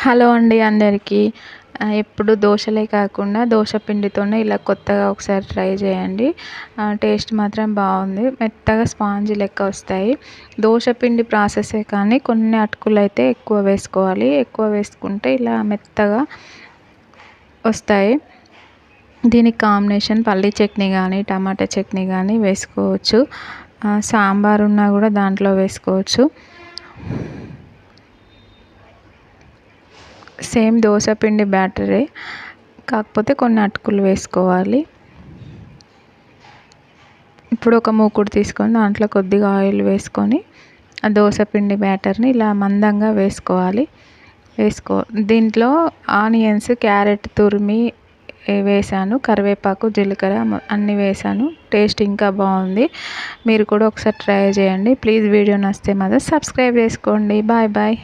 Hello అండి అందరికీ. ఎప్పుడు దోశలే కాకుండా దోశ పిండితోనే ఇలా కొత్తగా ఒకసారి ట్రై చేయండి. టేస్ట్ మాత్రం బాగుంది. మెత్తగా స్పాంజీ లెక్క వస్తాయి. దోశ పిండి ప్రాసెసే కానీ కొన్ని అటుకులు అయితే ఎక్కువ వేసుకోవాలి. ఎక్కువ వేసుకుంటే ఇలా మెత్తగా వస్తాయి. దీనికి కాంబినేషన్ పల్లీ చట్నీ కానీ టమాటా చట్నీ కానీ వేసుకోవచ్చు. సాంబార్ ఉన్నా కూడా దాంట్లో వేసుకోవచ్చు. సేమ్ దోశ పిండి బ్యాటరే, కాకపోతే కొన్ని అటుకులు వేసుకోవాలి. ఇప్పుడు ఒక మూకుడు తీసుకొని దాంట్లో కొద్దిగా ఆయిల్ వేసుకొని ఆ దోశ పిండి బ్యాటర్ని ఇలా మందంగా వేసుకోవాలి. దీంట్లో ఆనియన్స్, క్యారెట్ తురిమి వేసాను, కరివేపాకు, జీలకర్ర అన్నీ వేసాను. టేస్ట్ ఇంకా బాగుంది. మీరు కూడా ఒకసారి ట్రై చేయండి. ప్లీజ్ వీడియో నచ్చితే మాత్రం సబ్స్క్రైబ్ చేసుకోండి. Bye bye.